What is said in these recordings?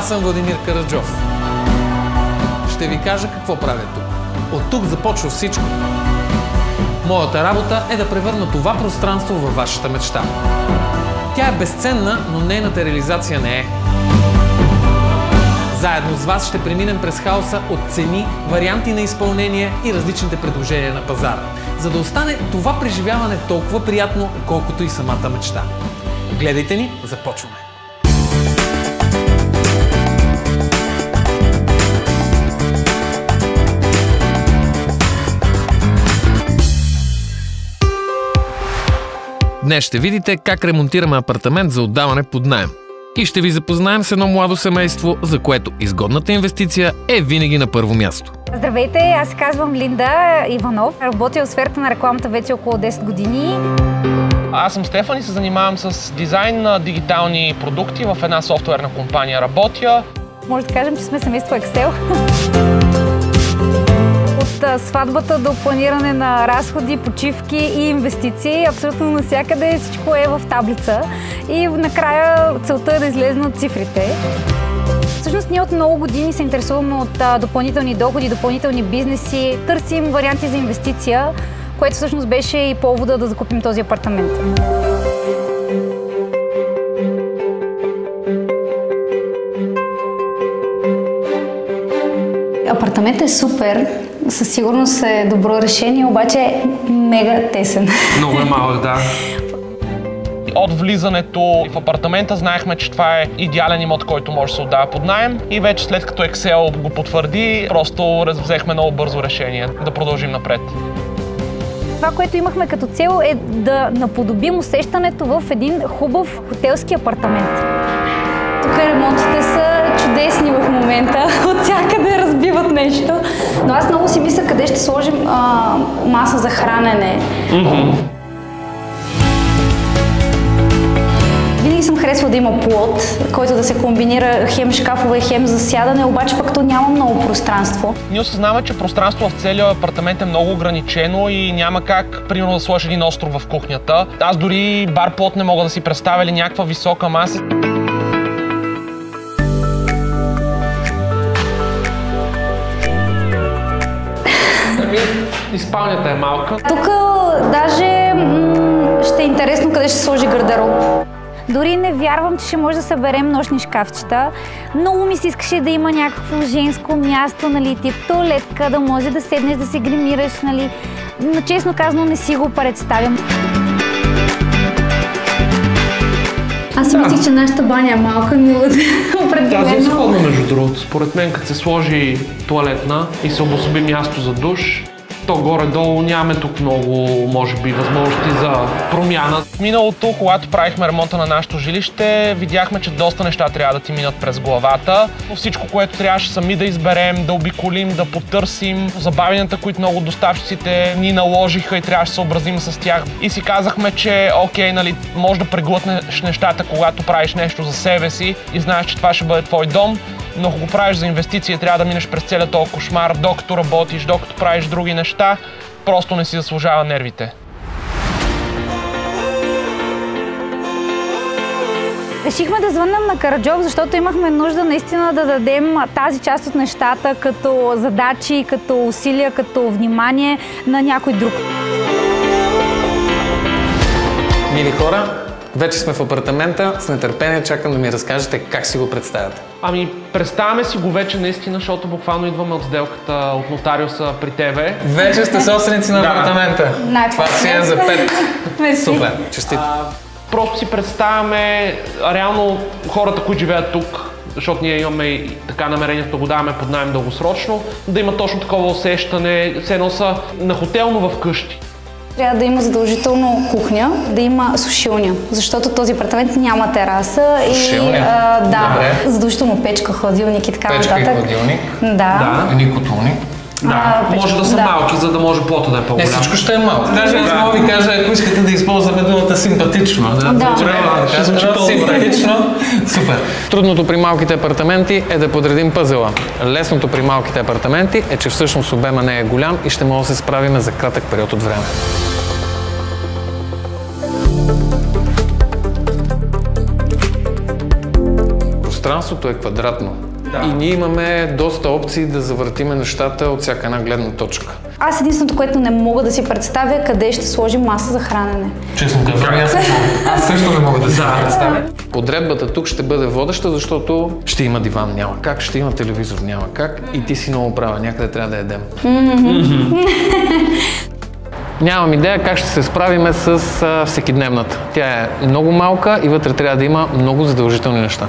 Аз съм Владимир Караджов. Ще ви кажа какво правя тук. От тук започва всичко. Моята работа е да превърна това пространство във вашата мечта. Тя е безценна, но нейната реализация не е. Заедно с вас ще преминем през хаоса от цени, варианти на изпълнение и различните предложения на пазара, за да остане това преживяване толкова приятно, колкото и самата мечта. Гледайте ни, започваме! Днес ще видите как ремонтираме апартамент за отдаване под наем. И ще ви запознаем с едно младо семейство, за което изгодната инвестиция е винаги на първо място. Здравейте, аз се казвам Линда Иванов. Работя в сферата на рекламата вече около 10 години. Аз съм Стефан и се занимавам с дизайн на дигитални продукти. В една софтуерна компания работя. Може да кажем, че сме семейство Excel. От сватбата до планиране на разходи, почивки и инвестиции, абсолютно навсякъде всичко е в таблица. И накрая целта е да излезнат цифрите. Всъщност ние от много години се интересуваме от допълнителни доходи, допълнителни бизнеси. Търсим варианти за инвестиция, което всъщност беше и повода да закупим този апартамент. Апартаментът е супер, със сигурност е добро решение, обаче е мега тесен. Много е малък, да. От влизането в апартамента знаехме, че това е идеален имот, който може да се отдава под наем. И вече след като Excel го потвърди, просто взехме много бързо решение да продължим напред. Това, което имахме като цел е да наподобим усещането в един хубав хотелски апартамент. Тук ремонтите са чудесни в момента, от всякъде разбиват нещо. Но аз много си мисля къде ще сложим маса за хранене. Винаги съм харесвала да има плот, който да се комбинира хем шкафове, хем за сядане, обаче пък то няма много пространство. Ние осъзнаваме, че пространство в целия апартамент е много ограничено и няма как, примерно, да сложиш един остров в кухнята. Аз дори бар плот не мога да си представя или някаква висока маса. И спалнята е малка. Тук даже ще е интересно къде ще сложи гардероб. Дори не вярвам, че ще може да съберем нощни шкафчета. Много ми се искаше да има някакво женско място, нали, тип туалетка, да може да седнеш, да се гримираш, нали. Но честно казано не си го представям. Аз си мислих, че нашата баня е малка, но определено... Тази е сходна, между другото. Според мен, като се сложи туалетна и се обособи място за душ, то горе-долу нямаме тук много, може би, възможности за промяна. В миналото, когато правихме ремонта на нашето жилище, видяхме, че доста неща трябва да ти минат през главата. Всичко, което трябваше сами да изберем, да обиколим, да потърсим, забавянията, които много доставчиците ни наложиха и трябваше да се съобразим с тях. И си казахме, че окей, нали, може да преглътнеш нещата, когато правиш нещо за себе си и знаеш, че това ще бъде твой дом. Но ако го правиш за инвестиция, трябва да минеш през целия този кошмар, докато работиш, докато правиш други неща, просто не си заслужава нервите. Решихме да звъннем на Караджов, защото имахме нужда наистина да дадем тази част от нещата като задачи, като усилия, като внимание на някой друг. Мили хора, вече сме в апартамента, с нетърпение чакам да ми разкажете как си го представяте. Ами, представяме си го вече наистина, защото буквално идваме от сделката от нотариуса при тебе. Вече сте собственици на апартамента. Това си е за 5. Супер, честито. Просто си представяме реално хората, които живеят тук, защото ние имаме и така намерението да го даваме под наем дългосрочно, да има точно такова усещане, все едно са на хотелно вкъщи. Трябва да има задължително кухня, да има сушилня, защото този апартамент няма тераса. Сушилня? Да, задължително печка, хладилник и така нататък. Печка и хладилник. Да. Едни котулник. Да, може да са малки, за да може плота да е по-голям. Не, всичко ще е малко. Даже аз мога ви кажа, ако искате да използваме думата симпатично. Симпатично. Супер. Трудното при малките апартаменти е да подредим пъзела. Лесното при малките апартаменти е, че всъщност обема не е голям и ще може да се справим за кратък период от време. пространството е квадратно. И ние имаме доста опции да завъртиме нещата от всяка една гледна точка. Аз единственото, което не мога да си представя, къде ще сложим маса за хранене. Честно казвам, аз също не мога да си представя. Подредбата тук ще бъде водеща, защото ще има диван, няма как, ще има телевизор, няма как и ти си много права, някъде трябва да ядем. Нямам идея как ще се справиме с всекидневната. Тя е много малка и вътре трябва да има много задължителни неща.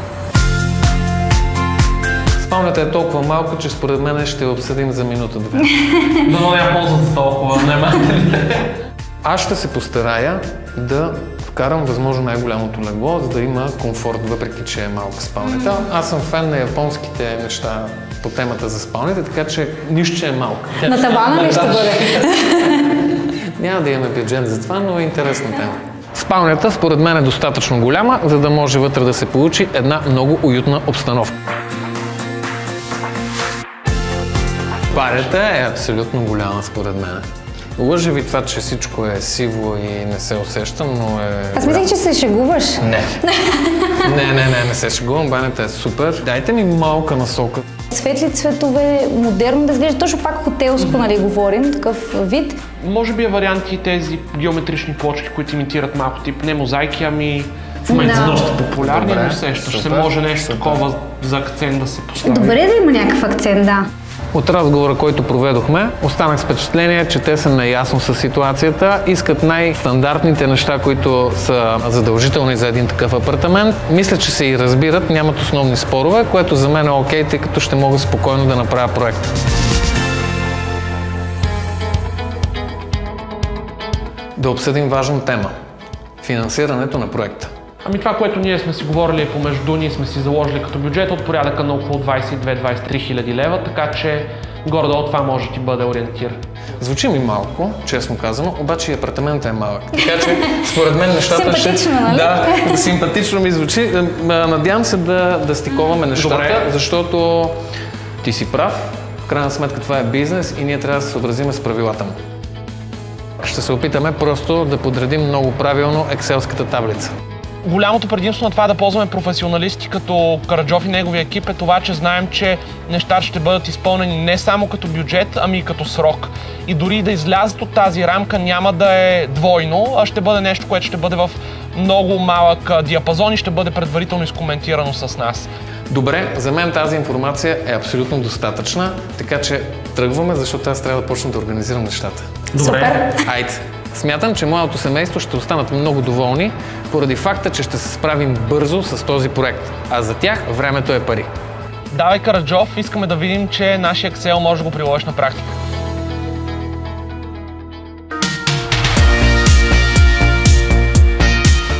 Спалнята е толкова малка, че според мен ще обсъдим за минута-две. Дано я ползват за толкова внимателите. Аз ще се постарая да вкарам възможно най-голямото легло, за да има комфорт, въпреки че е малка спалнята. Аз съм фен на японските неща по темата за спалните, така че нищо, че е малка. На тавана ли ще бъде? Няма да имаме бюджет за това, но е интересна тема. Спалнята според мен е достатъчно голяма, за да може вътре да се получи една много уютна обстановка. Парята е абсолютно голяма според мен. Лъжа ви това, че всичко е сиво и не се усещам, но е... Аз мислех, че се шегуваш. Не се шегувам, банята е супер. Дайте ми малка насока. Светли цветове, модерно да изглежда, точно пак хотелско, нали, говорим, такъв вид. Може би е варианти тези геометрични плочки, които имитират малко тип не мозайки, ами в момента са доста популярни, но усещаш се, може нещо такова за акцент да се постави. Добре да има някакъв акцент, да. От разговора, който проведохме, останах с впечатление, че те са наясно с ситуацията, искат най-стандартните неща, които са задължителни за един такъв апартамент. Мисля, че се и разбират, нямат основни спорове, което за мен е окей, тъй като ще мога спокойно да направя проект. Да обсъдим важна тема – финансирането на проекта. Ами това, което ние сме си говорили помежду ни, сме си заложили като бюджет от порядъка на около 22-23 хиляди лева, така че горе-долу това може да ти бъде ориентир. Звучи ми малко, честно казано, обаче и апартаментът е малък. Така че, според мен нещата симпатично, нали? Да, симпатично ми звучи. Надявам се да стиковаме нещата, добре, защото ти си прав. В крайна сметка това е бизнес и ние трябва да се съобразим с правилата му. Ще се опитаме просто да подредим много правилно екселската таблица. Голямото предимство на това да ползваме професионалисти като Караджов и неговия екип е това, че знаем, че нещата ще бъдат изпълнени не само като бюджет, ами и като срок. И дори да излязат от тази рамка няма да е двойно, а ще бъде нещо, което ще бъде в много малък диапазон и ще бъде предварително изкоментирано с нас. Добре, за мен тази информация е абсолютно достатъчна, така че тръгваме, защото аз трябва да почна да организирам нещата. Добре. Айде. Смятам, че моето семейство ще останат много доволни, поради факта, че ще се справим бързо с този проект, а за тях времето е пари. Давай, Караджов, искаме да видим, че нашия Excel може да го приложиш на практика.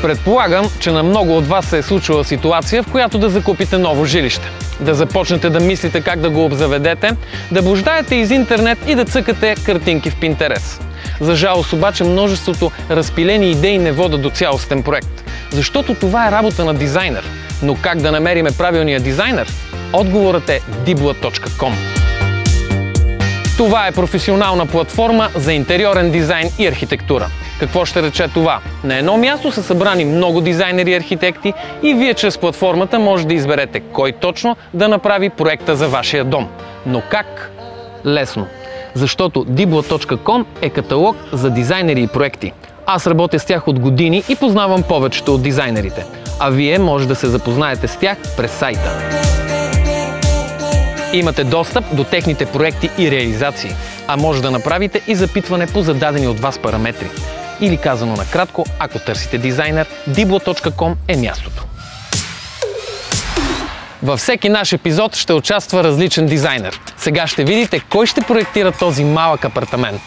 Предполагам, че на много от вас се е случила ситуация, в която да закупите ново жилище. Да започнете да мислите как да го обзаведете, да блуждаете из интернет и да цъкате картинки в Pinterest. За жалост обаче множеството разпилени идеи не водят до цялостен проект. Защото това е работа на дизайнер. Но как да намериме правилния дизайнер? Отговорът е dibla.com. Това е професионална платформа за интериорен дизайн и архитектура. Какво ще рече това? На едно място са събрани много дизайнери и архитекти и вие чрез платформата може да изберете кой точно да направи проекта за вашия дом. Но как? Лесно. Защото dibla.com е каталог за дизайнери и проекти. Аз работя с тях от години и познавам повечето от дизайнерите. А вие може да се запознаете с тях през сайта. Имате достъп до техните проекти и реализации, а може да направите и запитване по зададени от вас параметри. Или казано накратко, ако търсите дизайнер, dibla.com е мястото. Във всеки наш епизод ще участва различен дизайнер. Сега ще видите кой ще проектира този малък апартамент.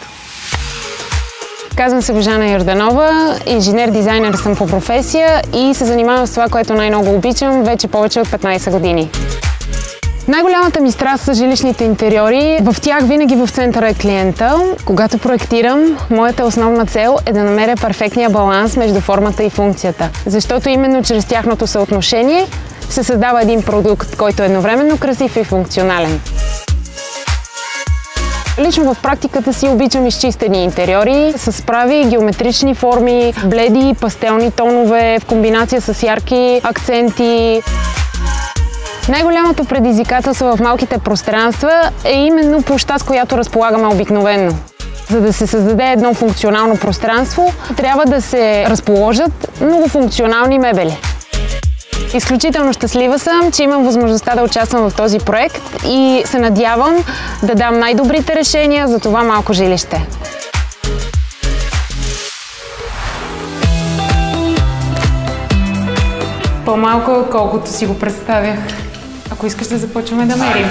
Казвам се Божана Йорданова, инженер-дизайнер съм по професия и се занимавам с това, което най-много обичам вече повече от 15 години. Най-голямата ми страст са жилищните интериори. В тях винаги в центъра е клиента. Когато проектирам, моята основна цел е да намеря перфектния баланс между формата и функцията. Защото именно чрез тяхното съотношение се създава един продукт, който е едновременно красив и функционален. Лично в практиката си обичам изчистени интериори с прави геометрични форми, бледи, пастелни тонове в комбинация с ярки акценти. Най-голямото предизвикателство в малките пространства е именно площта, с която разполагаме обикновено. За да се създаде едно функционално пространство, трябва да се разположат многофункционални мебели. Изключително щастлива съм, че имам възможността да участвам в този проект и се надявам да дам най-добрите решения за това малко жилище. По-малко, отколкото си го представях. Ако искаш да започваме да мерим.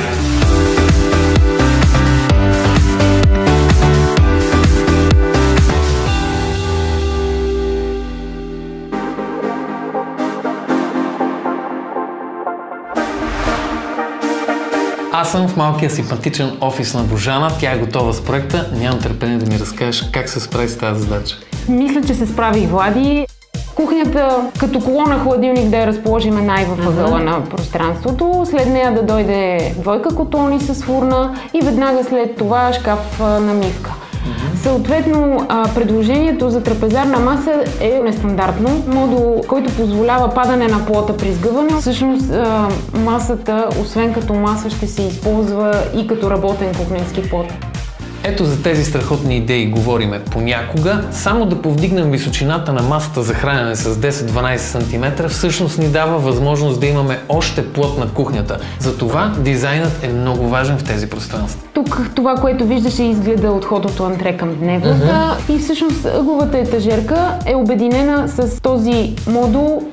Аз съм в малкия симпатичен офис на Божана. Тя е готова с проекта. Нямам търпение да ми разкажеш как се справи с тази задача. Мисля, че се справих, Влади. Кухнята като колона хладилник да я разположим най-във ъгъла на пространството. След нея да дойде двойка котони с фурна и веднага след това шкаф на мивка. Съответно, предложението за трапезарна маса е нестандартно. Модул, който позволява падане на плота при сгъване. Всъщност масата, освен като маса, ще се използва и като работен кухненски плот. Ето за тези страхотни идеи говориме понякога. Само да повдигнем височината на масата за хранене с 10-12 см всъщност ни дава възможност да имаме още плот на кухнята. Затова дизайнът е много важен в тези пространства. Тук това, което виждаш, е изгледа от входното антре към дневната и всъщност ъгловата етажерка е обединена с този модул,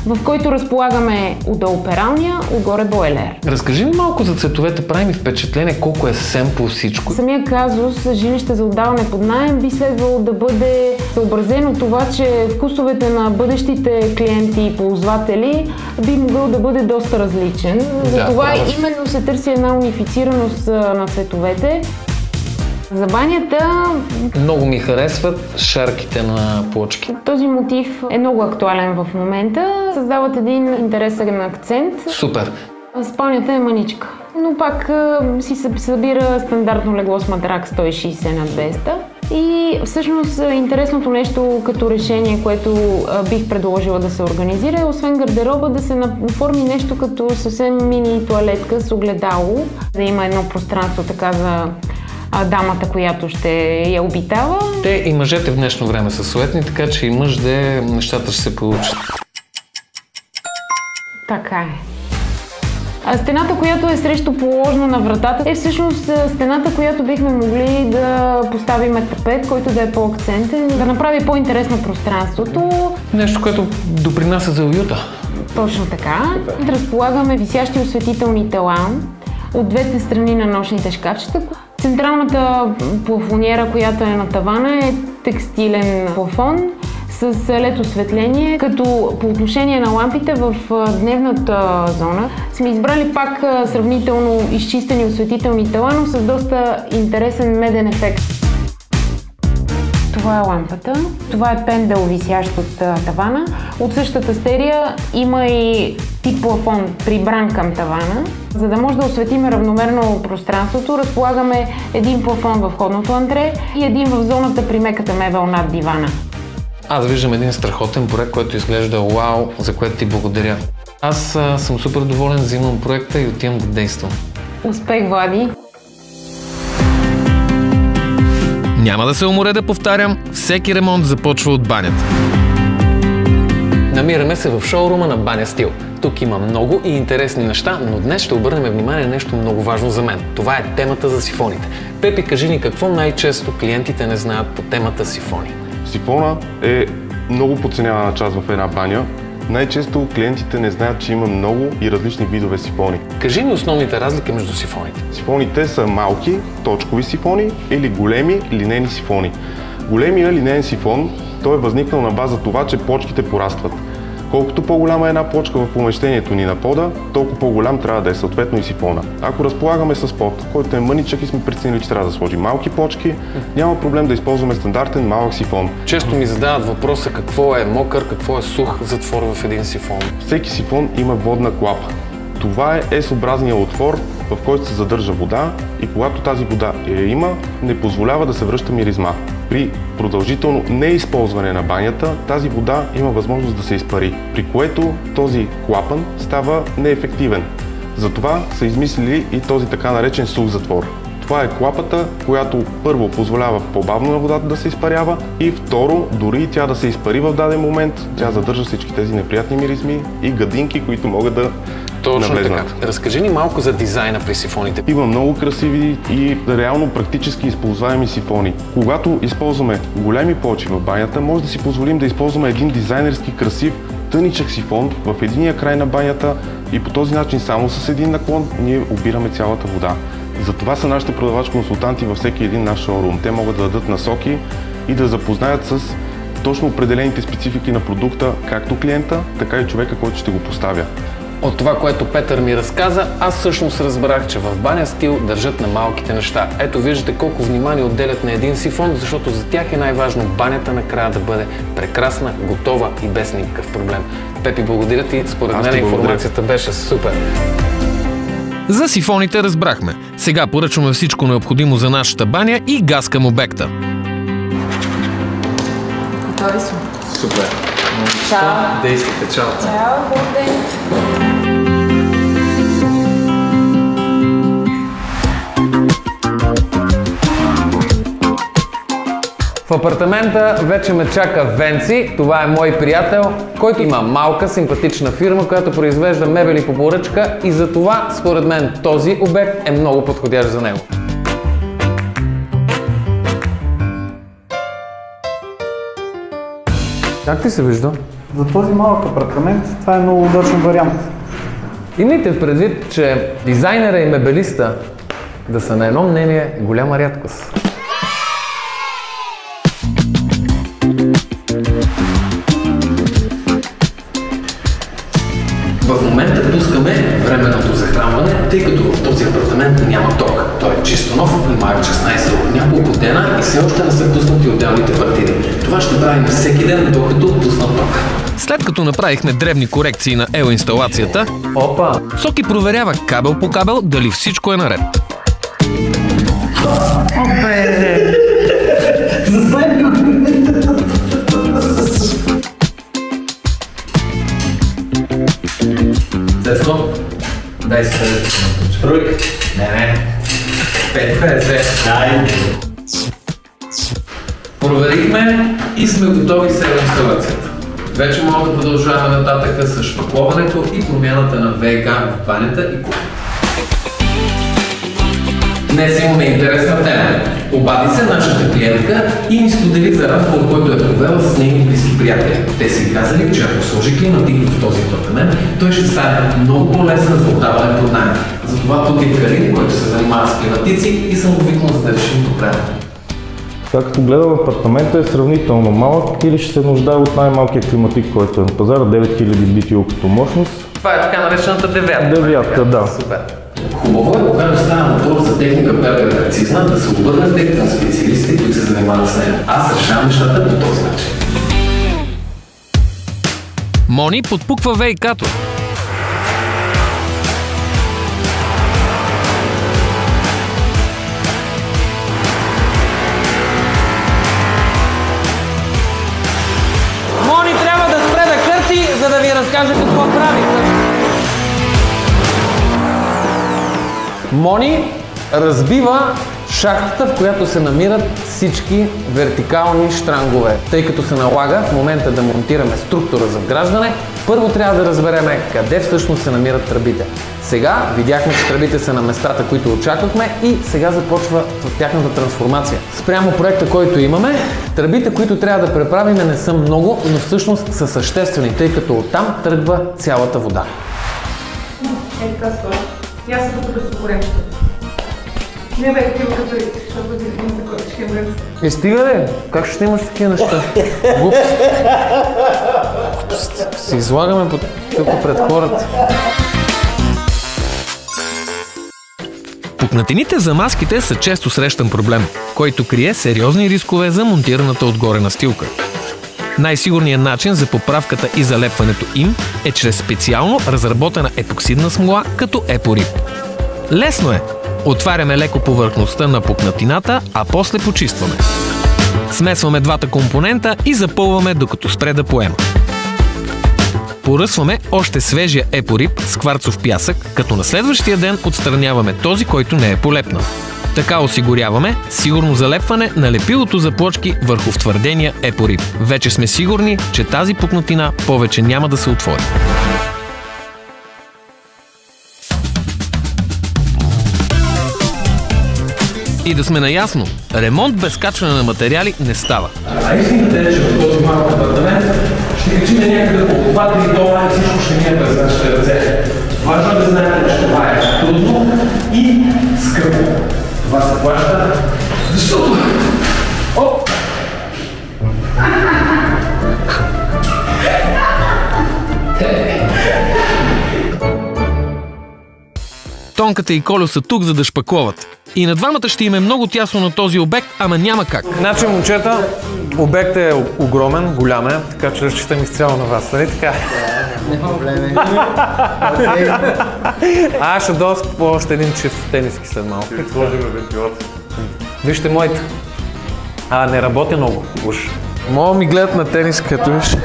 в който разполагаме отдолу пералня, отгоре бойлер. Разкажи ми малко за цветовете, прави ми впечатление колко е семпл всичко. Самия казус, жилище за отдаване под наем, би следвало да бъде съобразено това, че вкусовете на бъдещите клиенти и ползватели би могъл да бъде доста различен. Затова именно се търси една унифицираност на цветовете. За банята... Много ми харесват шарките на плочки. Този мотив е много актуален в момента. Създават един интересен акцент. Супер! Спалнята е маничка, но пак си събира стандартно легло с матрак 160 на 200. И всъщност интересното нещо като решение, което бих предложила да се организира, е освен гардероба да се оформи нещо като съвсем мини тоалетка с огледало, да има едно пространство така за дамата, която ще я обитава. Те и мъжете в днешно време са суетни, така че и мъж де нещата ще се получат. Така е. Стената, която е срещу положено на вратата, е всъщност стената, която бихме могли да поставим тапет, който да е по-акцентен, да направи по-интересно пространството. Нещо, което допринася за уюта. Точно така. Разполагаме висящи осветителни тела от двете страни на нощните шкафчета. Централната плафониера, която е на тавана, е текстилен плафон с LED осветление, като по отношение на лампите в дневната зона сме избрали пак сравнително изчистени осветителни тела, но с доста интересен меден ефект. Това е лампата. Това е пендъл, висящ от тавана. От същата серия има и тип плафон, прибран към тавана. За да може да осветим равномерно пространството, разполагаме един плафон в входното антре и един в зоната при меката мебел над дивана. Аз виждам един страхотен проект, който изглежда вау, за което ти благодаря. Аз съм супер доволен, взимам проекта и отивам да действам. Успех, Влади! Няма да се уморя да повтарям, всеки ремонт започва от банята. Намираме се в шоурума на Баня Стил. Тук има много и интересни неща, но днес ще обърнем внимание на нещо много важно за мен. Това е темата за сифоните. Пепи, кажи ни какво най-често клиентите не знаят по темата сифони. Сифона е много подценявана част в една баня. Най-често клиентите не знаят, че има много и различни видове сифони. Кажи ни основните разлики между сифоните. Сифоните са малки, точкови сифони или големи линейни сифони. Големия линейен сифон, той е възникнал на база това, че плочките порастват. Колкото по-голяма е една плочка в помещението ни на пода, толкова по-голям трябва да е съответно и сифона. Ако разполагаме с под, който е мъничък и сме преценили, че трябва да сложим малки плочки, няма проблем да използваме стандартен малък сифон. Често ми задават въпроса какво е мокър, какво е сух затвор в един сифон. Всеки сифон има водна клапа. Това е S-образният отвор, в който се задържа вода и когато тази вода я има, не позволява да се връща миризма. При продължително неизползване на банята, тази вода има възможност да се изпари, при което този клапан става неефективен. Затова са измислили и този така наречен сух затвор. Това е клапата, която първо позволява по-бавно на водата да се изпарява и второ, дори и тя да се изпари в даден момент, тя задържа всички тези неприятни миризми и гадинки, които могат да наблегнат. Така. Разкажи ни малко за дизайна при сифоните. Има много красиви и реално практически използваеми сифони. Когато използваме големи плочи в банята, може да си позволим да използваме един дизайнерски красив тъничък сифон в единия край на банята и по този начин само с един наклон ние обираме цялата вода. Затова са нашите продавач-консултанти във всеки един наш шоурум. Те могат да дадат насоки и да запознаят с точно определените специфики на продукта, както клиента, така и човека, който ще го поставя. От това, което Петър ми разказа, аз всъщност разбрах, че в Баня Стил държат на малките неща. Ето виждате колко внимание отделят на един сифон, защото за тях е най-важно банята накрая да бъде прекрасна, готова и без никакъв проблем. Пепи, благодаря ти. Според мен информацията беше супер. За сифоните разбрахме. Сега поръчваме всичко необходимо за нашата баня и газ към обекта. Готови сме. Супер. Чао. Действайте. Чао. Чао, хубав ден. В апартамента вече ме чака Венци. Това е мой приятел, който има малка, симпатична фирма, която произвежда мебели по поръчка и за това, според мен, този обект е много подходящ за него. Как ти се вижда? За този малък апартамент това е много удачен вариант. Имайте в предвид, че дизайнера и мебелиста да са на едно мнение е голяма рядкост. В момента пускаме временното захранване, тъй като в този апартамент няма ток. Той е чисто нов, има 16 от няколко дена и все още не са пуснати отделните партиди. Това ще правим всеки ден, докато пуснат ток. След като направихме дребни корекции на елоинсталацията, Соки проверява кабел по кабел дали всичко е наред. Децко, дай се Руик. Не. 5-2. Дай. Проверихме и сме готови с инсталацията. Вече мога да продължаваме нататък с шпакловането и промяната на ВК в банята и кухнята. Днес имаме интересна тема. Обади се нашата клиентка и ни сподели за разговор, който е провела с нейни близки приятели. Те си казали, че ако сложи климатик в този апартамент, той ще стане много по-лесен за отдаване под наем. Затова тук е Карин, който се занимава с климатици и съм повикнал за да решим проблема. Както гледам, апартаментът е сравнително малък или ще се нуждае от най-малкия климатик, който е на пазара, 9000 BTU като мощност. Това е така наречената девятка. Девятка, да. Супер. Хубаво е, когато става въпрос за техника, която е прецизна, да се обърнете към специалисти, които се занимават с нея. Аз решавам нещата по този начин. Мони подпуква ВК-то. Мони трябва да спре да кърти, за да ви разкаже какво прави. Мони разбива шахтата, в която се намират всички вертикални щрангове. Тъй като се налага в момента да монтираме структура за вграждане, първо трябва да разберем къде всъщност се намират тръбите. Сега видяхме, че тръбите са на местата, които очаквахме и сега започва тяхната трансформация. Спрямо проекта, който имаме, тръбите, които трябва да преправим, не са много, но всъщност са съществени, тъй като оттам тръгва цялата вода. И аз съм като безпокоремща. Не бе такива като защото директивната, който ще е мръв. Стига де, как ще имаш такива неща? Глупост. Се излагаме тук пред хората. Пукнатините за маските са често срещан проблем, който крие сериозни рискове за монтираната отгоре настилка. Най-сигурният начин за поправката и залепването им е чрез специално разработена епоксидна смола като епориб. Лесно е! Отваряме леко повърхността на пукнатината, а после почистваме. Смесваме двата компонента и запълваме докато спре да поема. Поръсваме още свежия епориб с кварцов пясък, като на следващия ден отстраняваме този, който не е полепнал. Така осигуряваме сигурно залепване на лепилото за плочки върху втвърдения епориб. Вече сме сигурни, че тази пукнатина повече няма да се отвори. И да сме наясно, ремонт без качване на материали не става. А истината е, че в този малък апартамент ще качим някъде по $2-3 и всичко ще ни е през нашите ръце. Важно е да знаете, че това е трудно и скъпо. Това се плаща, защото... Тонката и Колю са тук, за да шпакловат. И на двамата ще им е много тясно на този обект, ама няма как. Значи, момчета, обектът е огромен, голям е, така че разчитам изцяло на вас, нали така? Няма проблеми. Аз ще дойда по още един чифт тениски след малко. Ще сложим вентилация. Вижте моите. Не работя много уж. Мога ми гледат на тениски, като виж.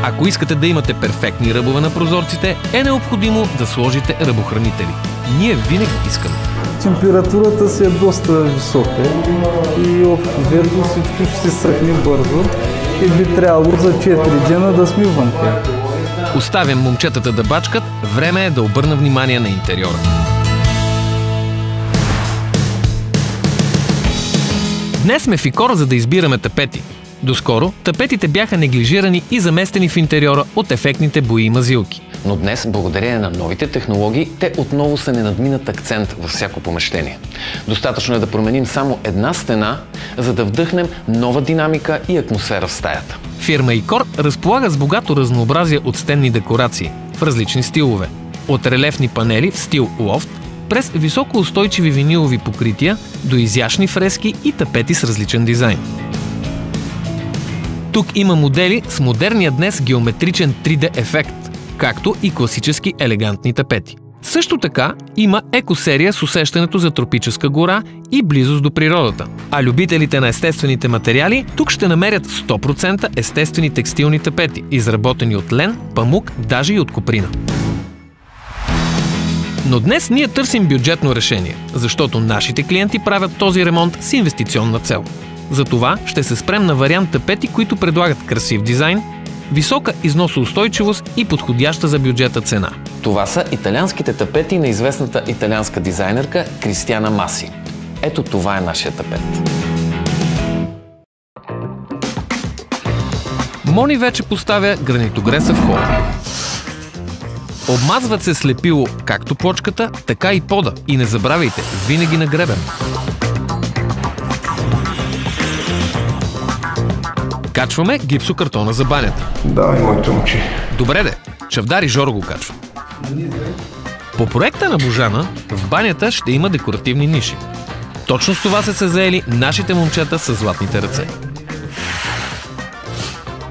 Ако искате да имате перфектни ръбове на прозорците, е необходимо да сложите ръбохранители. Ние винаги искаме. Температурата си е доста висока и общо взето всичко ще се сръхне бързо и би трябвало за 4 дена да сме вънка. Оставям момчетата да бачкат, време е да обърна внимание на интериора. Днес сме в Икор, за да избираме тапети. Доскоро тапетите бяха неглижирани и заместени в интериора от ефектните бои и мазилки. Но днес, благодарение на новите технологии, те отново са ненадминат акцент във всяко помещение. Достатъчно е да променим само една стена, за да вдъхнем нова динамика и атмосфера в стаята. Фирма Икор разполага с богато разнообразие от стенни декорации в различни стилове. От релефни панели в стил лофт, през високоустойчиви винилови покрития до изящни фрески и тапети с различен дизайн. Тук има модели с модерния днес геометричен 3D ефект, както и класически елегантни тапети. Също така има екосерия с усещането за тропическа гора и близост до природата. А любителите на естествените материали тук ще намерят 100% естествени текстилни тапети, изработени от лен, памук, даже и от коприна. Но днес ние търсим бюджетно решение, защото нашите клиенти правят този ремонт с инвестиционна цел. Затова ще се спрем на вариант тапети, които предлагат красив дизайн, висока износоустойчивост и подходяща за бюджета цена. Това са италианските тапети на известната италианска дизайнерка Кристиана Маси. Ето това е нашия тапет. Мони вече поставя гранитогреса в хола. Обмазват се с лепило както плочката, така и пода. И не забравяйте, винаги на гребен. Качваме гипсокартона за банята. Давай, моето момче. Добре де, Чавдар и Жоро го качва. По проекта на Божана, в банята ще има декоративни ниши. Точно с това се заели нашите момчета с златните ръце.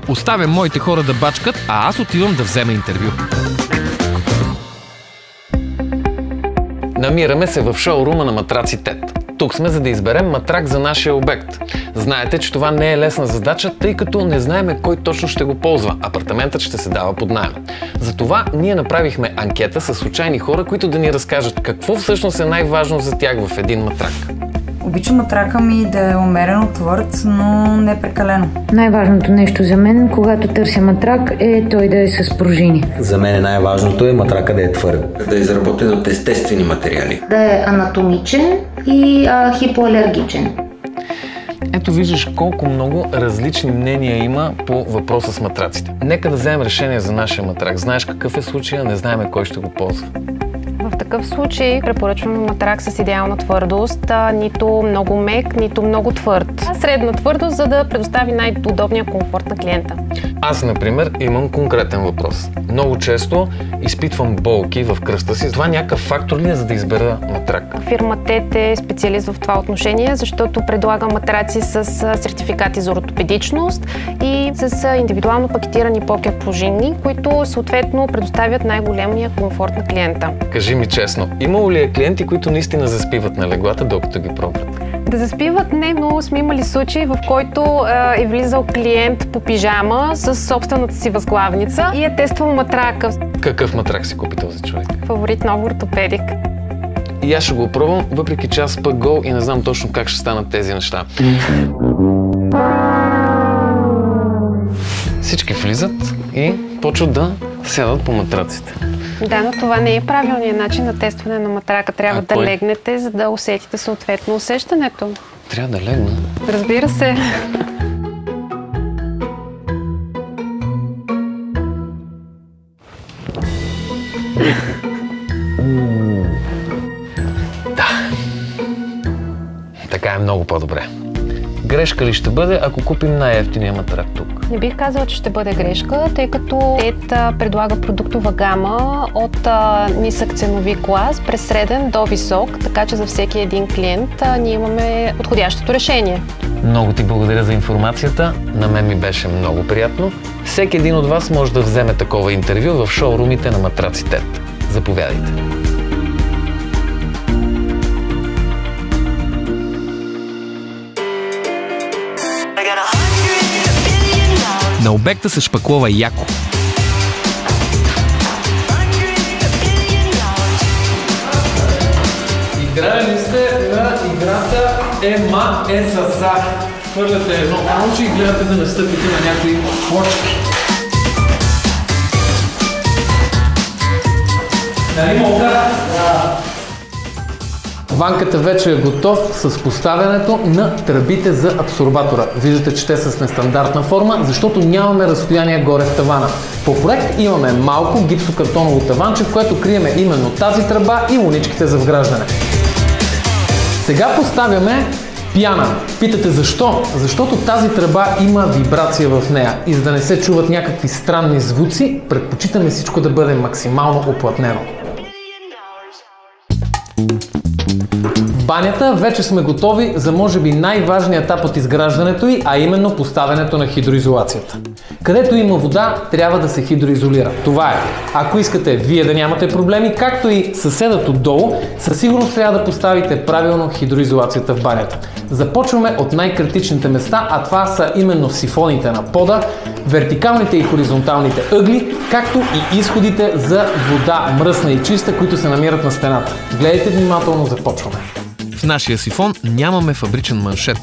Оставям моите хора да бачкат, а аз отивам да взема интервю. Намираме се в шоурума на матраци TED. Тук сме, за да изберем матрак за нашия обект. Знаете, че това не е лесна задача, тъй като не знаеме кой точно ще го ползва. Апартаментът ще се дава под наем. Затова ние направихме анкета с случайни хора, които да ни разкажат какво всъщност е най-важно за тях в един матрак. Обичам матрака ми да е умерено твърд, но не прекалено. Най-важното нещо за мен, когато търся матрак, е той да е с пружини. За мен най-важното е матрака да е твърд. Да е изработен от естествени материали. Да е анатомичен и хипоалергичен. Ето виждаш колко много различни мнения има по въпроса с матраците. Нека да вземем решение за нашия матрак. Знаеш какъв е случая, не знаем кой ще го ползва. В такъв случай препоръчваме матрак с идеална твърдост, нито много мек, нито много твърд. Средна твърдост, за да предостави най-удобния комфорт на клиента. Аз, например, имам конкретен въпрос. Много често изпитвам болки в кръста си. Това някакъв фактор ли е, за да избера матрак? Фирма TED е специалист в това отношение, защото предлага матраци с сертификати за ортопедичност и с индивидуално пакетирани покер-пружини, които съответно предоставят най-големия комфорт на клиента. Кажи ми честно, имало ли е клиенти, които наистина заспиват на леглата, докато ги пробват? Да заспиват не, но сме имали случаи, в който е влизал клиент по пижама с собствената си възглавница и е тествал матрака. Какъв матрак си купи този човек? Фаворит нов ортопедик. И аз ще го пробвам, въпреки че аз пък гол и не знам точно как ще станат тези неща. Всички влизат и почват да сядат по матраците. Да, но това не е правилният начин на тестване на матрака. Трябва да легнете, за да усетите съответно усещането. Трябва да легна? Разбира се. Да. Така е много по-добре. Грешка ли ще бъде, ако купим най-евтиния матрак тук? Не бих казала, че ще бъде грешка, тъй като TED предлага продуктова гама от нисък ценови клас, през среден до висок, така че за всеки един клиент ние имаме подходящото решение. Много ти благодаря за информацията. На мен ми беше много приятно. Всеки един от вас може да вземе такова интервю в шоурумите на матраци TED. Заповядайте. На обекта се шпаклова яко. Играли ли сте на играта Ема е за за? Хвърляте едно ключе и гледате да настъпите на някои плочки. Нали мога? Да. Ванката вече е готов с поставянето на тръбите за абсорбатора. Виждате, че те са с нестандартна форма, защото нямаме разстояние горе в тавана. По проект имаме малко гипсокартоново таванче, в което криеме именно тази тръба и луничките за вграждане. Сега поставяме пяна. Питате защо? Защото тази тръба има вибрация в нея и за да не се чуват някакви странни звуци, предпочитаме всичко да бъде максимално уплътнено. В банята вече сме готови за може би най-важният етап от изграждането й, а именно поставянето на хидроизолацията. Където има вода, трябва да се хидроизолира. Това е. Ако искате вие да нямате проблеми, както и съседът отдолу, със сигурност трябва да поставите правилно хидроизолацията в банята. Започваме от най-критичните места, а това са именно сифоните на пода, вертикалните и хоризонталните ъгли, както и изходите за вода, мръсна и чиста, които се намират на стената. Гледайте внимателно, започваме. В нашия сифон нямаме фабричен маншет.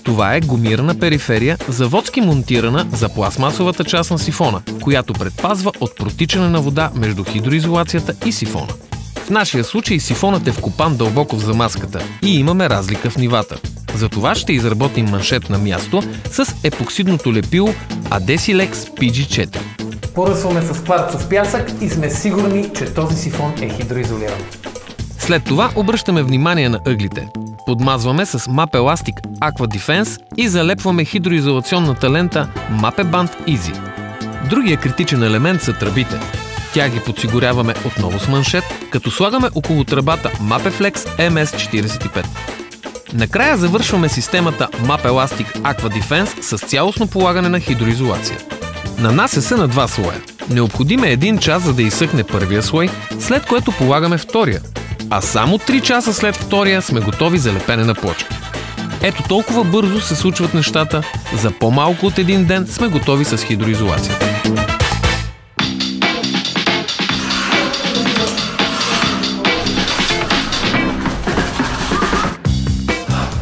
Това е гумирана периферия, заводски монтирана за пластмасовата част на сифона, която предпазва от протичане на вода между хидроизолацията и сифона. В нашия случай сифонът е вкопан дълбоко в замазката и имаме разлика в нивата. Затова ще изработим маншет на място с епоксидното лепило Adesilex PG4. Поръсваме с кварцов пясък и сме сигурни, че този сифон е хидроизолиран. След това обръщаме внимание на ъглите. Подмазваме с Map Elastic Aqua Defense и залепваме хидроизолационната лента Map Band Easy. Другия критичен елемент са тръбите. Тя ги подсигуряваме отново с маншет, като слагаме около тръбата Mapeflex MS45. Накрая завършваме системата Map Elastic Aqua Defense с цялостно полагане на хидроизолация. Нанася се на два слоя. Необходим е 1 час, за да изсъхне първия слой, след което полагаме втория. А само 3 часа след втория сме готови за лепене на плочки. Ето толкова бързо се случват нещата, за по-малко от 1 ден сме готови с хидроизолацията.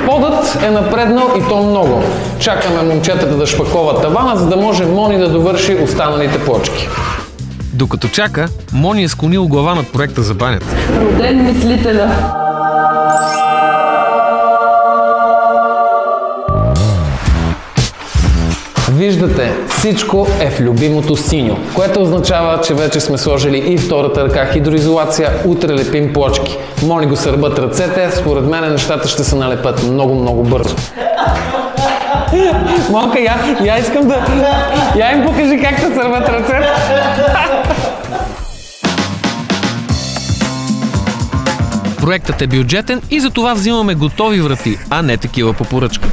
Подът е напреднал и то много. Чакаме момчетата да шпакловат тавана, за да може Мони да довърши останалите плочки. Докато чака, Мони е склонил глава над проекта за банята. Роден мислителя. Виждате, всичко е в любимото синьо, което означава, че вече сме сложили и втората ръка хидроизолация, утре лепим плочки. Мони го сърбат ръцете, според мен нещата ще се налепат много бързо. Малка, я искам да... Я им покажи как се сърбат ръцете. Проектът е бюджетен и затова взимаме готови врати, а не такива по поръчка.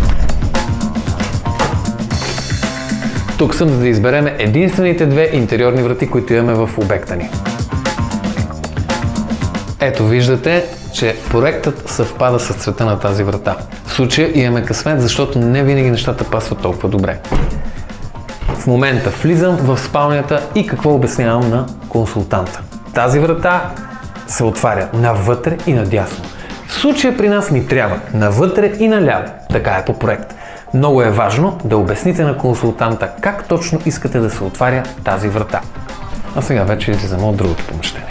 Тук съм, за да изберем единствените 2 интериорни врати, които имаме в обекта ни. Ето виждате, че проектът съвпада с цвета на тази врата. В случая имаме късмет, защото не винаги нещата пасват толкова добре. В момента влизам в спалнята и какво обяснявам на консултанта. Тази врата се отваря навътре и надясно. В случая при нас ни трябва навътре и наляво. Така е по проект. Много е важно да обясните на консултанта как точно искате да се отваря тази врата. А сега вече излизаме от другото помещение.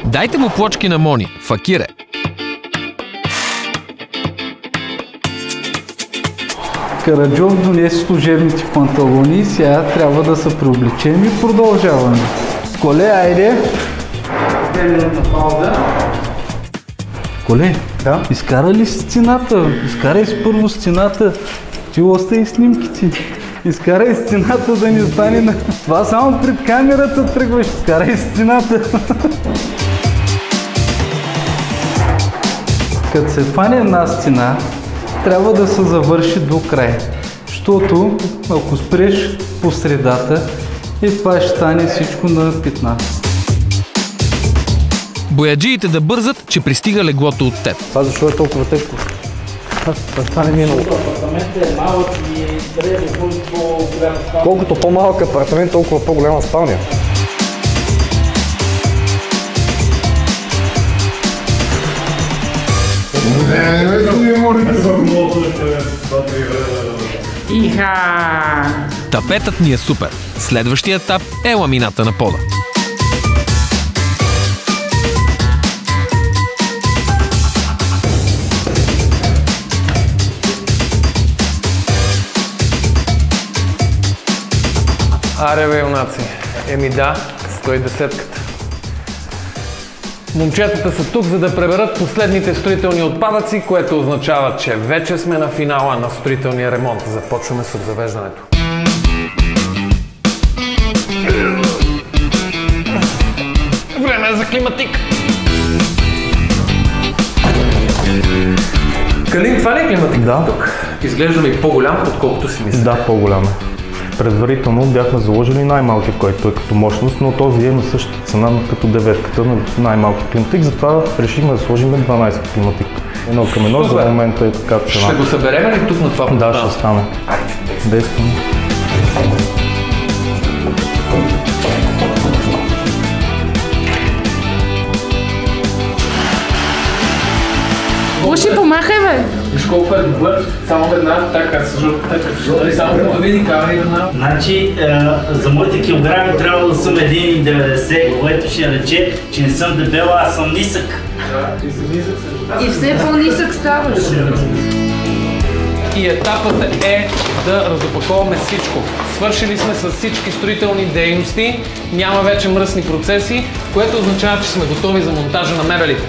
Дайте му плочки на Мони, факире. Караджов донесе служебните панталони и сега трябва да се преоблечем и продължаваме. Коле, айде! 2 минутна пауза. Коле, да? Изкара ли си стената? Изкарай си първо стената. Ти остави снимките. Изкарай стената да ни стане на... Това само пред камерата тръгваш. Изкарай стената. Като се фане една стена, трябва да се завърши до край. Защото ако спреш по средата, и това ще стане всичко на 15. Бояджиите да бързат, че пристига леглото от теб. Това защо е толкова тежко? Това не ми е много. Апартаментът е малък и трябва да бъде по-голяма спалня. Колкото по-малък апартамент, толкова по-голяма спалня. Тапетът ни е супер. Следващия етап е ламината на пода. Аре бе, юнаци. Еми да, 110-ката. Момчетата са тук, за да преберат последните строителни отпадъци, което означава, че вече сме на финала на строителния ремонт. Започваме с обзавеждането. Време е за климатик! Калин, това ли е климатик? Да. Тук. Изглежда ми по-голям, отколкото си мисля. Да, по-голям е. Предварително бяхме заложили най-малки, който е като мощност, но този е на същата цена като 9-ката на най-малки климатик, затова решихме да сложим 12 климатик. Едно към едно, за момента е така цена. Ще го съберем ли тук на това пространство? Да, ще стане. Действаме. Уши, помахай, бе! Виж колко е добър, само една така само да види камера. Значи, за моите килограми трябва да съм 1,90, което ще рече, че не съм дебел, аз съм нисък. И все по-нисък ставаш. И етапът е да разопаковаме всичко. Свършили сме с всички строителни дейности, няма вече мръсни процеси, което означава, че сме готови за монтажа на мебелите.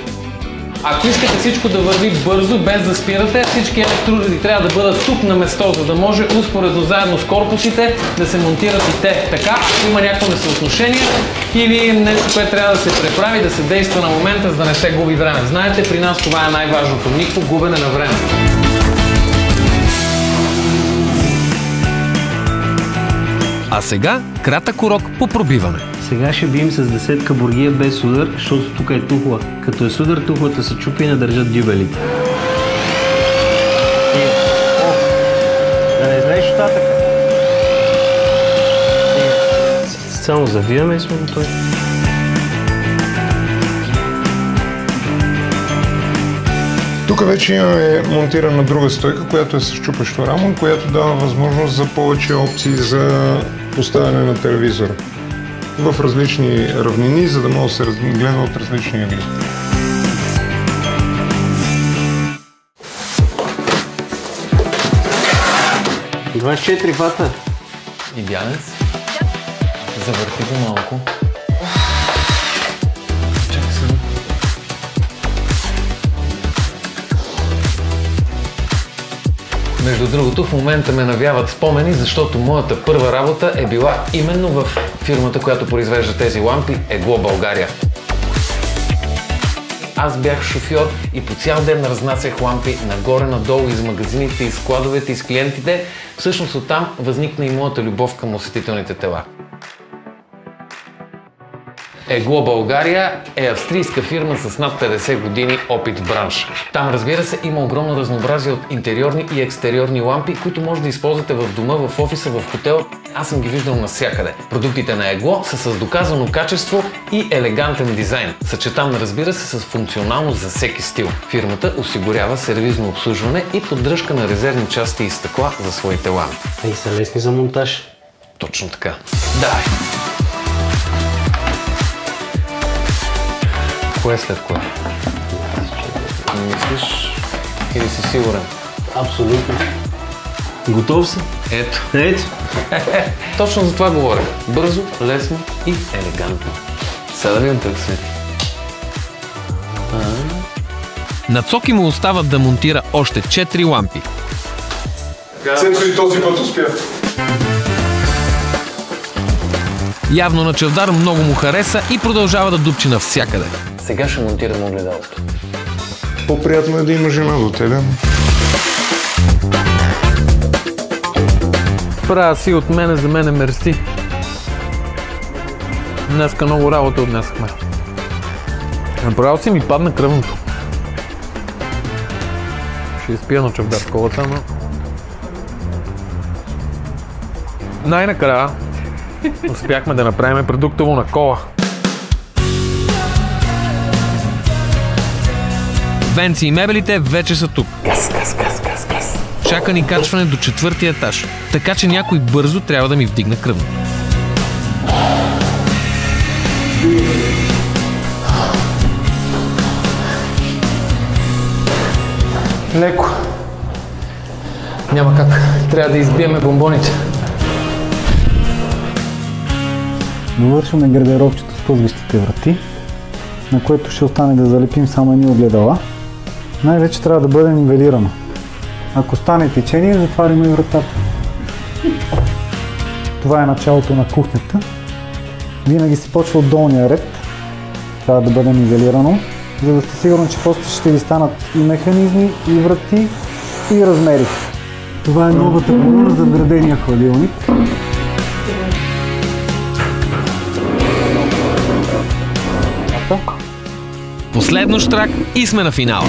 Ако искате всичко да върви бързо, без да спирате, всички електроуреди трябва да бъдат тук на место, за да може успоредно заедно с корпусите да се монтират и те. Така, ако има някакво несъотношение или нещо, което трябва да се преправи, да се действа на момента, за да не се губи време. Знаете, при нас това е най-важното. Никакво губене на време. А сега кратък урок по пробиване. Сега ще бием с 10 бургия без удар, защото тук е тухла. Като е с удар, тухлата се чупи и не държат дюбелите. Да не излезеш татъка. Само завиваме и сме готови. Тук вече имаме монтирана друга стойка, която е с чупещо рамо, която дава възможност за повече опции за поставяне на телевизора в различни равнини, за да може да се гледа от различни ъгли. И 24 вата. Идеален си. Завърти го малко. Чакай сега. Между другото, в момента ме навяват спомени, защото моята първа работа е била именно в фирмата, която произвежда тези лампи, Егло България. аз бях шофьор и по цял ден разнасях лампи нагоре-надолу из магазините, из складовете, из клиентите. Всъщност оттам възникна и моята любов към осветителните тела. Егло България е австрийска фирма с над 50 години опит в бранша. Там, разбира се, има огромно разнообразие от интериорни и екстериорни лампи, които може да използвате в дома, в офиса, в хотел. Аз съм ги виждал навсякъде. Продуктите на Егло са с доказано качество и елегантен дизайн, съчетан, разбира се, с функционалност за всеки стил. Фирмата осигурява сервизно обслужване и поддръжка на резервни части и стъкла за своите лампи. И са лесни за монтаж. Точно така. Давай! Кое след кое? Мислиш или си сигурен? Абсолютно. Готов си? Ето. Ето. Точно за това говоря. Бързо, лесно и елегантно. Сега да видим как свети. На Цоки му остават да монтира още 4 лампи. Цецо и този път успя. Явно на Чавдар много му хареса и продължава да дупчи навсякъде. Сега ще монтирам огледалото. По-приятно е да има жена до тебе. Правя си от мене, за мене мерси. Днеска много работа отнесахме. Направо си ми падна кръвното. Ще изпия на Чавдар колата, но... Най-накрая успяхме да направим продуктово на кола. Венци и мебелите вече са тук. Газ. Чака ни качване до 4-ти етаж, така че някой бързо трябва да ми вдигне кръвното. Леко. Няма как. Трябва да избиеме бомбоните. Довършваме гардеробчето с пъзгащите врати, на което ще остане да залепим само едни огледала. Най-вече трябва да бъде нивелирано. Ако стане течение, затваряме вратата. Това е началото на кухнята. Винаги се почва от долния ред. Трябва да бъде нивелирано, за да сте сигурни, че после ще ви станат и механизми, и врати, и размери. Това е новата колона за вградения хладилник. Последно штрак и сме на финала.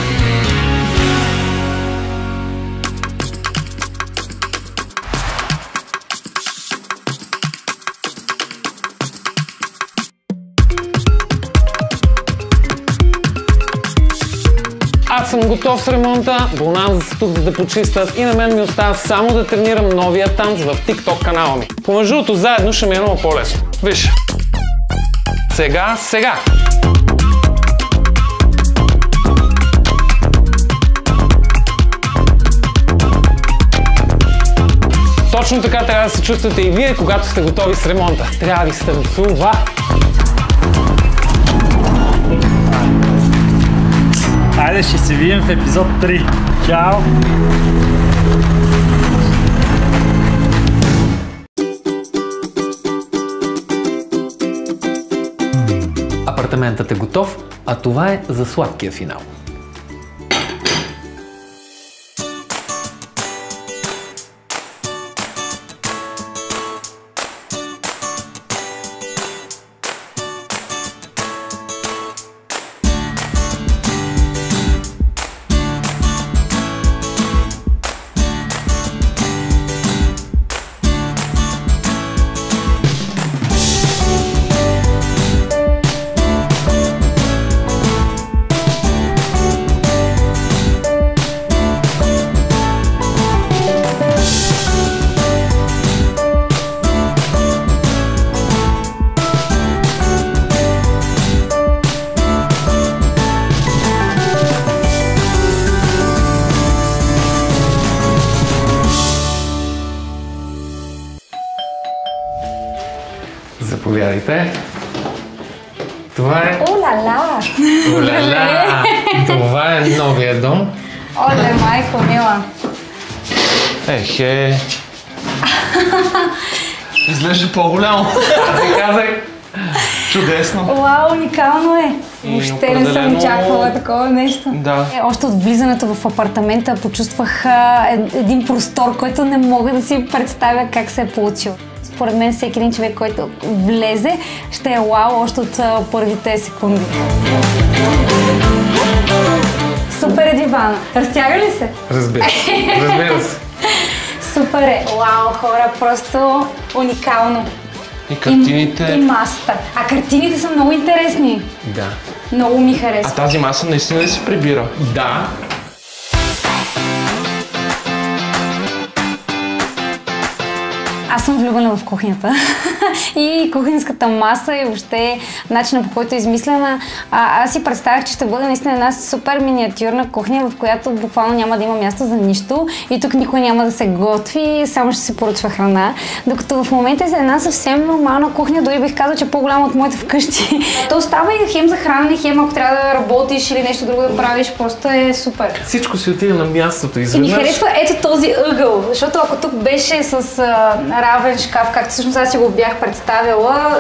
Аз съм готов с ремонта, Бонанза са тук за да почистят и на мен ми остава само да тренирам новия танц в TikTok канала ми. Помежду другото, заедно ще ми е много по-лесно. Виж! Сега! Точно така трябва да се чувствате и вие, когато сте готови с ремонта. Трябва да ви се танцува! Айде, ще се видим в епизод 3. Чао! Апартаментът е готов, а това е за сладкия финал. Заповядайте. Това е... Оля-ла! Оля-ла! Това е новия дом. Оле, майко мила! Ехе! Изглежда по-голямо. Аз ви казах. Чудесно. Вау, уникално е. Въобще не съм очаквала такова нещо. Да. Още от влизането в апартамента почувствах един простор, който не мога да си представя как се е получил. Според мен всеки един човек, който влезе, ще е вау още от първите секунди. Супер е дивана. Разтяга ли се? Разбира се. Супер е. Вау, хора, просто уникално. И картините. И масата. А картините са много интересни. Да. Много ми харесва. А тази маса наистина ли се прибира? Да. Аз съм влюбена в кухнята и кухненската маса и въобще начинът, по който е измислена. Аз си представях, че ще бъде наистина една супер миниатюрна кухня, в която буквално няма да има място за нищо и тук никой няма да се готви, само ще се поръчва храна. Докато в момента е една съвсем нормална кухня, дори бих казала, че е по-голяма от моята вкъщи. То става и хем за хранене, хем ако трябва да работиш или нещо друго да правиш, просто е супер. Всичко си отиде на мястото. И ми харесва ето този ъгъл, защото ако тук беше с равен шкаф, както всъщност аз си го бях представила,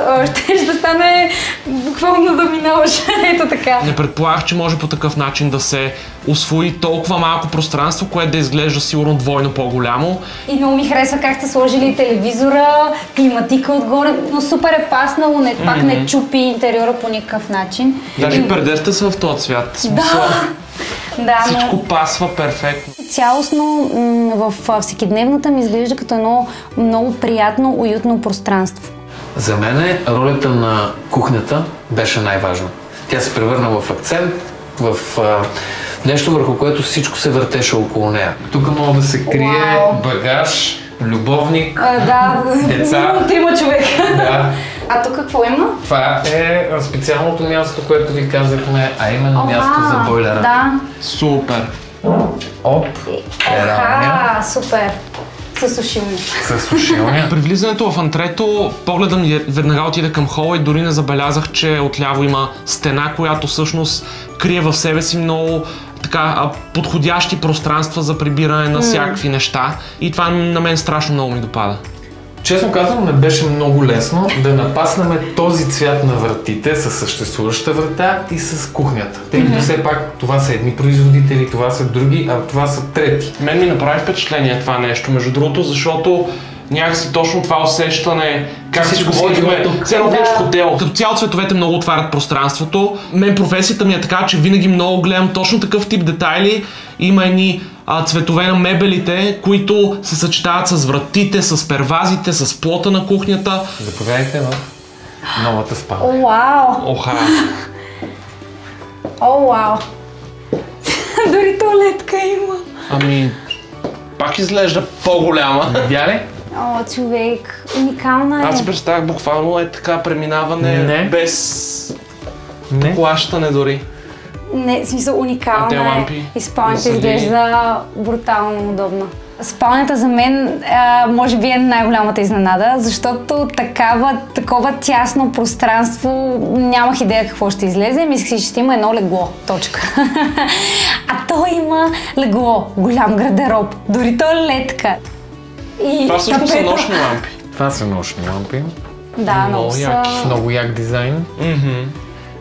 ще стане буквално да минаваш. Ето така. Не предполагах, че може по такъв начин да се усвои толкова малко пространство, което да изглежда сигурно двойно по-голямо. И много ми харесва как сте сложили телевизора, климатика отгоре, но супер е паснало, пак не чупи интериора по никакъв начин. Даже пердерите са в този цвят. Да, всичко пасва перфектно. Цялостно в всекидневната ми изглежда като едно много приятно, уютно пространство. За мен ролята на кухнята беше най-важна. Тя се превърна в акцент, в нещо, върху което всичко се въртеше около нея. Тук мога да се крие багаж, любовник, деца. 3 човека. Да. А тук какво има? Това е специалното място, което ви казахме, а именно място за бойлера. Да. Супер. Оп, супер. Със сушилня. Със сушилня. При влизането в антрето погледът ми веднага отиде към хола и дори не забелязах, че отляво има стена, която всъщност крие в себе си много подходящи пространства за прибиране на всякакви неща. И това на мен страшно много ми допада. Честно казвам, не беше много лесно да напаснем този цвят на вратите с съществуваща врата и с кухнята. Тъй като все пак това са едни производители, това са други, а това са трети. Мен ми направи впечатление това нещо, между другото, защото някакси точно това усещане, как си говорихме, цяло виж хотел. Като цяло цветовете много отварят пространството. Мен професията ми е така, че винаги много гледам точно такъв тип детайли. Има едни цветове на мебелите, които се съчетават с вратите, с первазите, с плота на кухнята. Заповядайте в новата спалня. Вау! Оха! О, вау! Дори туалетка има. Ами, пак изглежда по-голяма. Видя ли? О, човек, уникална е. Аз си представях буквално така преминаване без плащане дори. Не, в смисъл уникална е. И спалнята изглежда брутално удобно. Спалнята за мен може би е най-голямата изненада, защото такова тясно пространство нямах идея какво ще излезе. Мислех, че ще има едно легло. Точка. А то има легло, голям гардероб, дори тоалетка. И това всъщност са нощни лампи. Това са нощни лампи. Да, много са. Много як дизайн.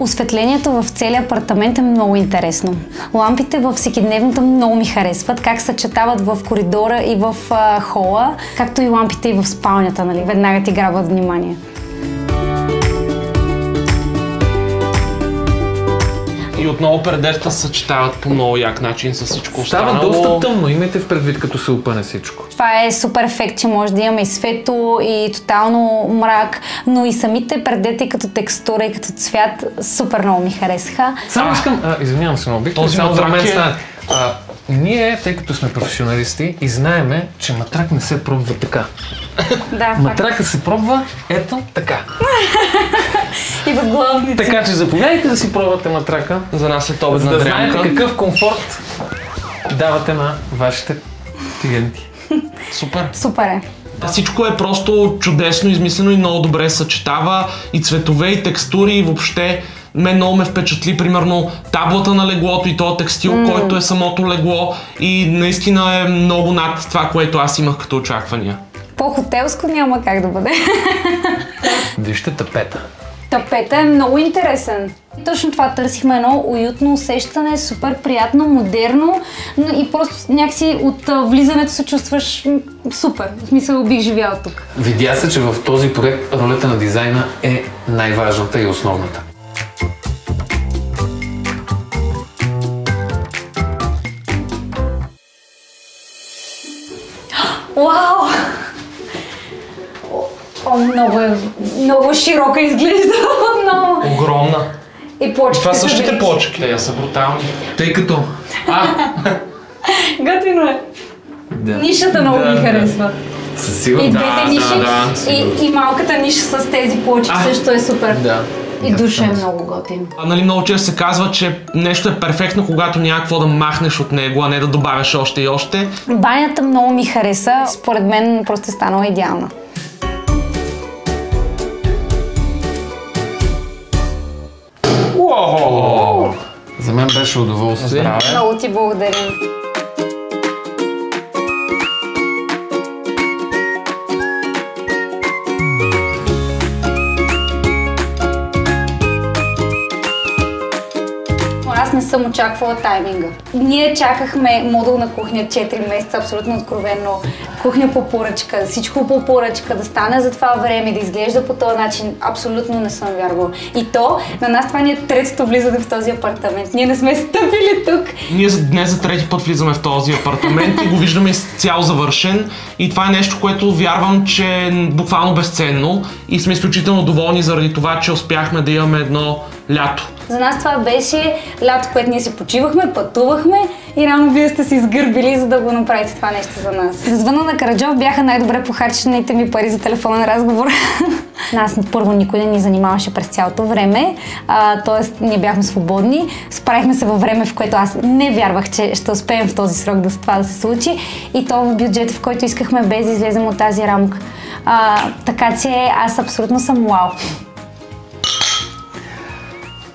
Осветлението в целия апартамент е много интересно. Лампите във всекидневната много ми харесват, как съчетават в коридора и в хола, както и лампите и в спалнята, нали? Веднага ти грабват внимание. И отново пердерта се съчетават по много як начин с всичко останало. Става доста тъмно, имайте в предвид, като се опъне всичко. Това е супер ефект, че може да имаме и светло, и тотално мрак, но и самите пердета като текстура и като цвят супер много ми харесаха. Само искам, извинявам се, но бих само за мен стане. Ние, тъй като сме професионалисти и знаеме, че матрак не се пробва така. Да, матрака се пробва ето така. И възглавници. Така че заповядайте да си пробвате матрака. За нас е обедна дрямка. дрямка. Да знаете какъв комфорт давате на вашите клиенти. Супер. Супер е. Всичко е просто чудесно измислено и много добре съчетава и цветове, и текстури, и въобще мен много ме впечатли, примерно, таблата на леглото и този текстил, който е самото легло и наистина е много над това, което аз имах като очаквания. По-хотелско няма как да бъде. Вижте тапета. Тапета е много интересен. Точно това търсихме, едно уютно усещане, супер приятно, модерно, но и просто някакси от влизането се чувстваш супер. В смисъл бих живяла тук. Видя се, че в този проект ролята на дизайна е най-важната и основната. Вау! Много широка изглежда. Огромна. И плочките. Това същите плочки. Те са брутални. Тъй като... Готино е. Да. Нишата много ми харесва. Със сигурност. И двете ниши, и малката ниша с тези плочки също е супер. Да. И душа е много готин. Нали, много често се казва, че нещо е перфектно, когато няма какво да махнеш от него, а не да добавяш още и още. Банята много ми хареса. Според мен просто е станала идеална. За мен беше удоволствие. Много ти благодарим. Аз не съм очаквала тайминга. Ние чакахме модулна кухня 4 месеца, абсолютно откровенно. Кухня по поръчка, всичко по поръчка, да стане за това време, да изглежда по този начин. Абсолютно не съм вярвала. И то, на нас това ни е третото влизане в този апартамент. Ние не сме стъпили тук. Ние днес за трети път влизаме в този апартамент и го виждаме цял завършен. И това е нещо, което вярвам, че е буквално безценно. И сме изключително доволни заради това, че успяхме да имаме едно лято. За нас това беше лято, което ние се почивахме, пътувахме и рано вие сте се изгърбили, за да го направите това нещо за нас. Звъна на Караджов бяха най-добре похарчените ми пари за телефонен разговор. Нас първо никой не ни занимаваше през цялото време, т.е. ние бяхме свободни. Справихме се във време, в което аз не вярвах, че ще успеем в този срок това да се случи. И то в бюджета, в който искахме, без да излезем от тази рамка. Така че аз абсолютно съм вау.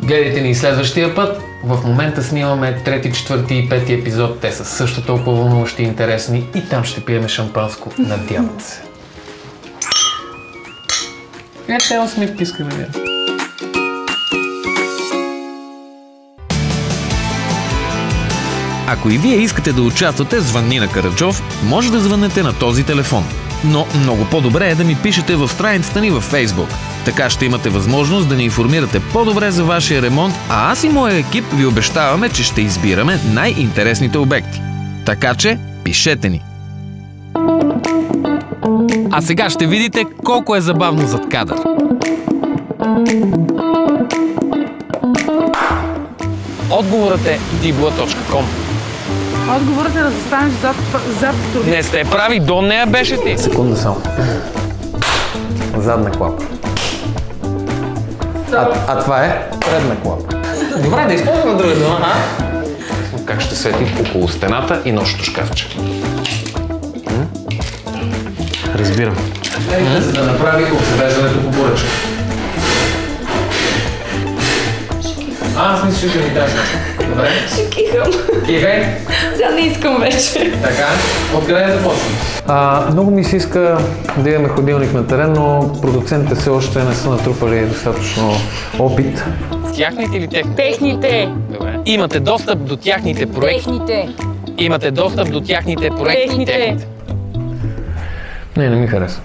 Гледайте ни следващия път. В момента снимаме 3, 4 и 5 епизод. Те са също толкова вълнуващи и интересни. И там ще пиеме шампанско. Надявам се. Тейлор Смит искаме да. Ако и вие искате да участвате в Звънни на Караджов, може да звънете на този телефон. Но много по-добре е да ми пишете в страницата ни във Facebook. Така ще имате възможност да ни информирате по-добре за вашия ремонт, а аз и моя екип ви обещаваме, че ще избираме най-интересните обекти. Така че, пишете ни! А сега ще видите колко е забавно зад кадър. Отговорът е dibla.com. Отговорът е да застанеш зад турбите. Не сте прави, до нея беше ти. Секунда само. Задна клапа. А това е предна клапа. Добре, да използваме друга дума, Как ще свети около стената и нощното шкафче. Разбирам. За да направи обзавеждането по поръчка. Аз мисля, че ми даш нещо. Добре? Ще кихам. Кихай. Сега не искам вече. Така, откъде да започнем? Много ми се иска да имаме ходилник на терен, но продуцентите все още не са натрупали достатъчно опит. Тяхните или техните? Техните. Добре. Имате достъп до тяхните проекти? Техните. Имате достъп до тяхните проекти? Техните. Не ми хареса.